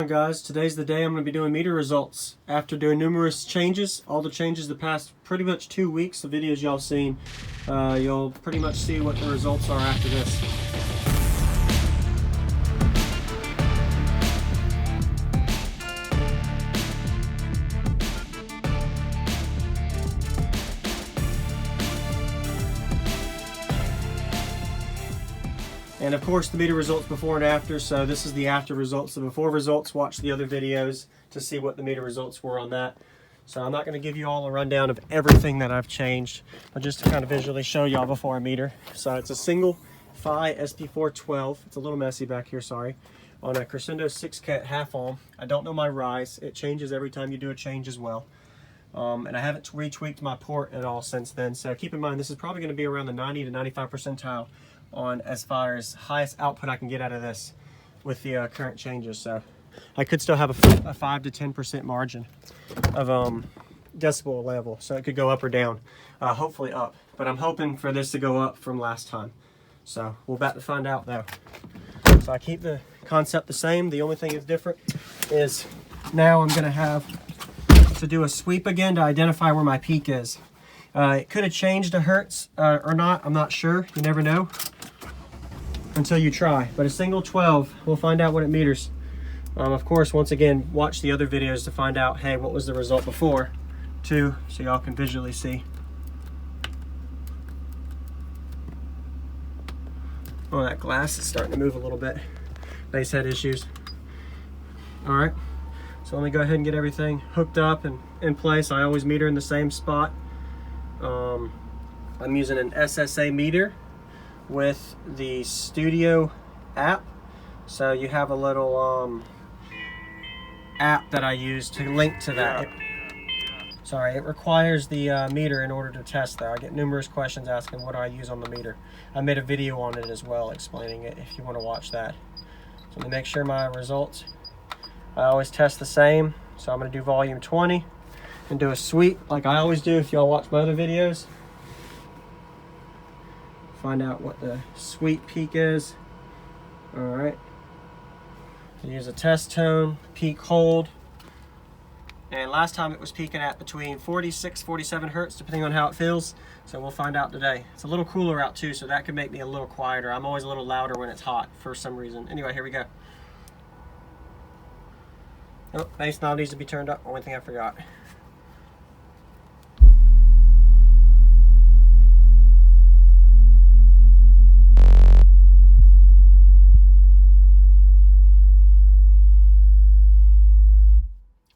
Guys, today's the day I'm going to be doing meter results. After doing numerous changes, all the changes the past pretty much 2 weeks, the videos y'all seen, you'll pretty much see what the results are after this. And of course the meter results before and after, so this is the after results. The before results, watch the other videos to see what the meter results were on that. So I'm not going to give you all a rundown of everything that I've changed, but just to kind of visually show y'all before I meter. So it's a single Phi SP412, it's a little messy back here, sorry, on a Crescendo 6 cat half ohm. I don't know my rise, it changes every time you do a change as well. And I haven't retweaked my port at all since then, so keep in mind this is probably going to be around the 90 to 95 percentile on as far as highest output I can get out of this with the current changes. So I could still have a 5 to 10% margin of decibel level, so it could go up or down, hopefully up, but I'm hoping for this to go up from last time, so we're about to find out though. So I keep the concept the same. The only thing that's different is now I'm gonna have to do a sweep again to identify where my peak is. It could have changed to hertz or not, I'm not sure, you never know until you try, but a single 12, we'll find out what it meters. Of course, once again, watch the other videos to find out, hey, what was the result before too, so y'all can visually see. Oh, that glass is starting to move a little bit. Bass head issues. All right, so let me go ahead and get everything hooked up and in place. I always meter in the same spot. I'm using an SSA meter with the Studio app. So you have a little app that I use to link to that. It requires the meter in order to test that. I get numerous questions asking what do I use on the meter. I made a video on it as well explaining it if you want to watch that. So to make sure my results, I always test the same. So I'm going to do volume 20 and do a sweep like I always do if y'all watch my other videos. Find out what the sweep peak is. All right. Use a test tone, peak hold. And last time it was peaking at between 46, 47 hertz, depending on how it feels. So we'll find out today. It's a little cooler out too, so that could make me a little quieter. I'm always a little louder when it's hot for some reason. Anyway, here we go. Oh, bass knob needs to be turned up. One thing I forgot.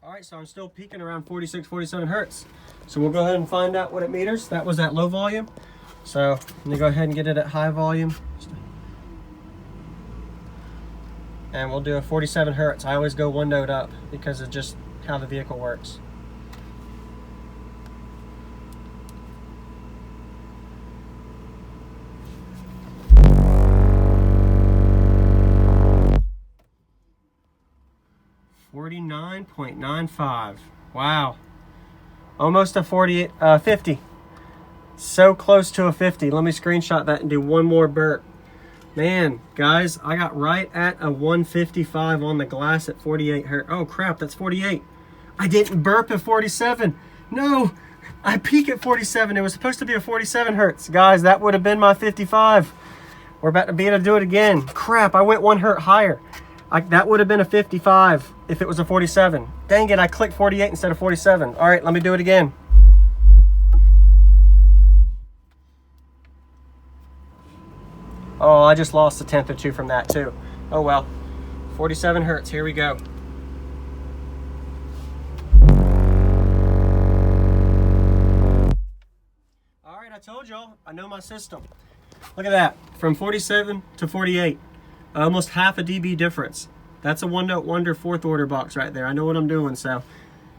Alright, so I'm still peaking around 46, 47 hertz. So we'll go ahead and find out what it meters. That was at low volume. So let me go ahead and get it at high volume. And we'll do a 47 hertz. I always go one note up because of just how the vehicle works. .95. Wow, almost a 50. So close to a 50. Let me screenshot that and do one more burp. Man, guys, I got right at a 155 on the glass at 48 hertz. Oh crap, that's 48. I didn't burp at 47. No, I peak at 47. It was supposed to be a 47 hertz. Guys, that would have been my 55. We're about to be able to do it again. Crap, I went 1 hertz higher. That would have been a 55 if it was a 47. Dang it, I clicked 48 instead of 47. All right, let me do it again. Oh, I just lost a tenth or two from that too. Oh well, 47 hertz, here we go. All right, I told y'all, I know my system. Look at that, from 47 to 48. Almost half a dB difference. That's a one note wonder 4th order box right there. I know what I'm doing, so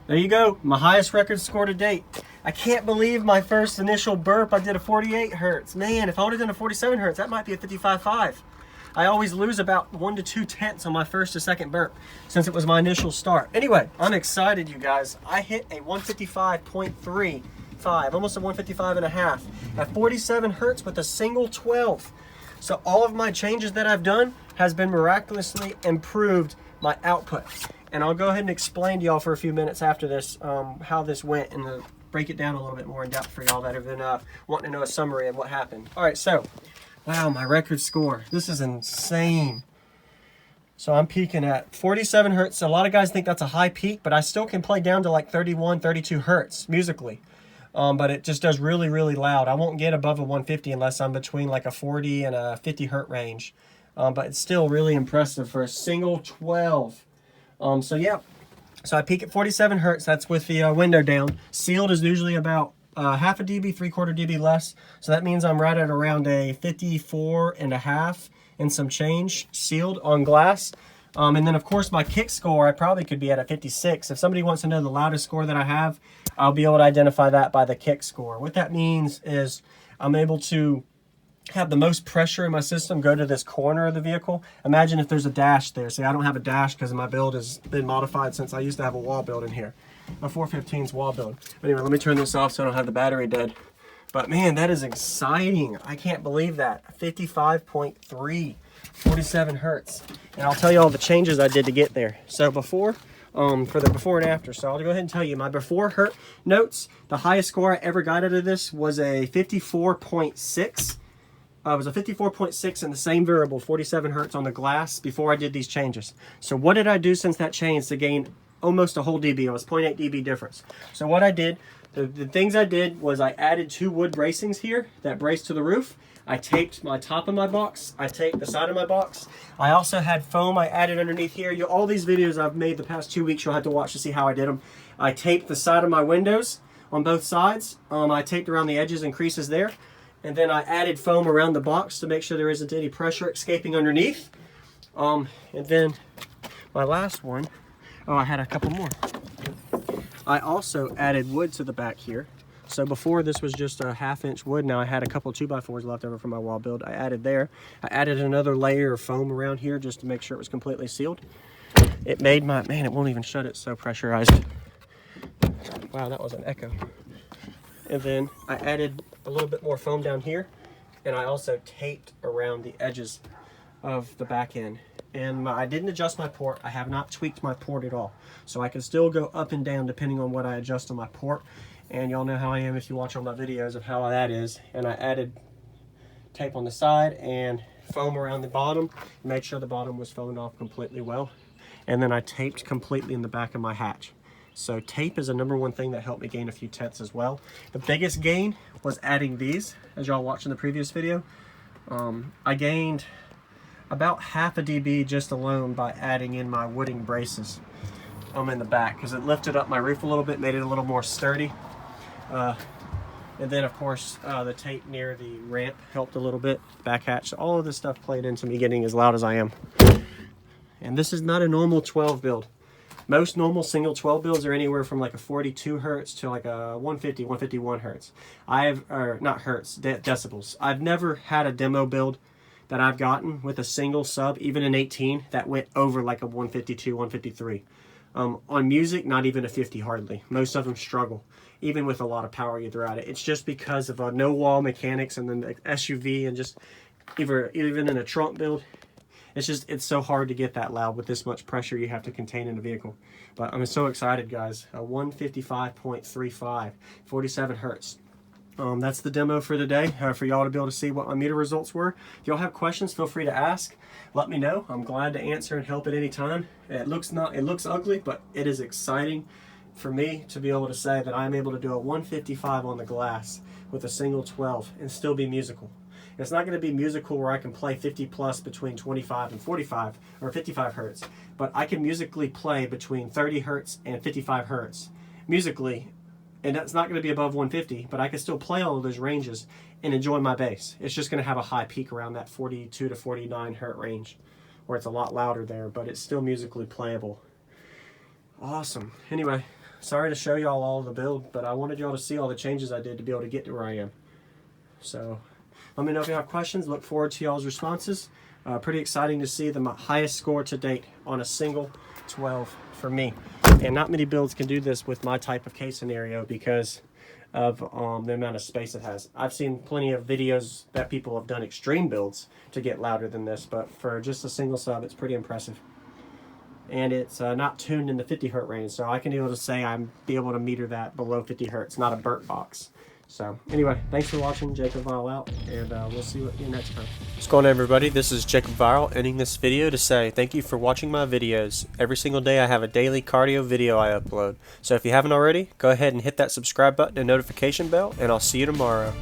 there you go. My highest record score to date. I can't believe my first initial burp I did a 48 hertz. Man, if I would have done a 47 hertz, that might be a 55.5. I always lose about 1 to 2 tenths on my first or second burp since it was my initial start. Anyway, I'm excited, you guys. I hit a 155.35, almost a 155.5 at 47 hertz with a single 12. So all of my changes that I've done has been miraculously improved my output. And I'll go ahead and explain to y'all for a few minutes after this how this went, and break it down a little bit more in depth for y'all that have been wanting to know a summary of what happened. All right, so, wow, my record score. This is insane. So I'm peaking at 47 hertz. A lot of guys think that's a high peak, but I still can play down to like 31, 32 hertz musically. But it just does really, really loud. I won't get above a 150 unless I'm between like a 40 and a 50 hertz range. But it's still really impressive for a single 12. So yeah, so I peak at 47 hertz. That's with the window down. Sealed is usually about half a dB, 3/4 dB less. So that means I'm right at around a 54.5 and some change sealed on glass. And then of course my kick score, I probably could be at a 56. If somebody wants to know the loudest score that I have, I'll be able to identify that by the kick score. What that means is I'm able to have the most pressure in my system go to this corner of the vehicle. Imagine if there's a dash there. See, I don't have a dash because my build has been modified since I used to have a wall build in here. My 415's wall build. But anyway, let me turn this off so I don't have the battery dead. But man, that is exciting. I can't believe that. 55.3, 47 hertz. And I'll tell you all the changes I did to get there. So before, for the before and after. So I'll go ahead and tell you my before hertz notes. The highest score I ever got out of this was a 54.6. It was a 54.6 in the same variable, 47 hertz on the glass before I did these changes. So what did I do since that change to gain almost a whole dB? It was 0.8 dB difference. So what I did, the things I did was I added 2 wood bracings here that brace to the roof. I taped my top of my box. I taped the side of my box. I also had foam I added underneath here. All these videos I've made the past 2 weeks, you'll have to watch to see how I did them. I taped the side of my windows on both sides. I taped around the edges and creases there. And then I added foam around the box to make sure there isn't any pressure escaping underneath. And then my last one, I had a couple more. I also added wood to the back here. So before this was just a 1/2 inch wood. Now I had a couple 2x4s left over from my wall build. I added there. I added another layer of foam around here just to make sure it was completely sealed. It made my, man, it won't even shut, it's so pressurized. Wow, that was an echo. And then I added a little bit more foam down here, and I also taped around the edges of the back end. And I didn't adjust my port. I have not tweaked my port at all. So I can still go up and down depending on what I adjust on my port. And y'all know how I am if you watch all my videos of how that is. And I added tape on the side and foam around the bottom. Made sure the bottom was foamed off completely well. And then I taped completely in the back of my hatch. So tape is a #1 thing that helped me gain a few tenths as well. The biggest gain was adding these, as y'all watched in the previous video. I gained about 1/2 dB just alone by adding in my wooding braces in the back, because it lifted up my roof a little bit, made it a little more sturdy. And then of course the tape near the ramp helped a little bit, back hatch. So all of this stuff played into me getting as loud as I am. And this is not a normal 12 build. Most normal single 12 builds are anywhere from like a 42 hertz to like a 150, 151 hertz. Not hertz, decibels. I've never had a demo build that I've gotten with a single sub, even an 18, that went over like a 152, 153. On music, not even a 50 hardly. Most of them struggle, even with a lot of power you throw at it. It's just because of no wall mechanics, and then the SUV, and just even in a trunk build, it's so hard to get that loud with this much pressure you have to contain in a vehicle. But I'm so excited, guys. A 155.35, 47 hertz. That's the demo for today, for y'all to be able to see what my meter results were. If y'all have questions, feel free to ask. Let me know. I'm glad to answer and help at any time. It looks ugly, but it is exciting for me to be able to say that I'm able to do a 155 on the glass with a single 12 and still be musical. It's not going to be musical where I can play 50 plus between 25 and 45 or 55 hertz, but I can musically play between 30 hertz and 55 hertz musically, and that's not going to be above 150, but I can still play all of those ranges and enjoy my bass. It's just going to have a high peak around that 42 to 49 hertz range, where it's a lot louder there, but it's still musically playable. Awesome. Anyway, sorry to show y'all all the build, but I wanted y'all to see all the changes I did to be able to get to where I am. So let me know if you have questions. Look forward to y'all's responses. Pretty exciting to see the highest score to date on a single 12 for me. And not many builds can do this with my type of case scenario because of the amount of space it has. I've seen plenty of videos that people have done extreme builds to get louder than this, but for just a single sub, it's pretty impressive. and it's not tuned in the 50 hertz range, so I can be able to say be able to meter that below 50 hertz, not a burnt box. So anyway, thanks for watching. Jacob Viral out, and we'll see you next time. What's going on, everybody? This is Jacob Viral ending this video to say thank you for watching my videos. Every single day I have a daily cardio video I upload. So if you haven't already, go ahead and hit that subscribe button and notification bell, and I'll see you tomorrow.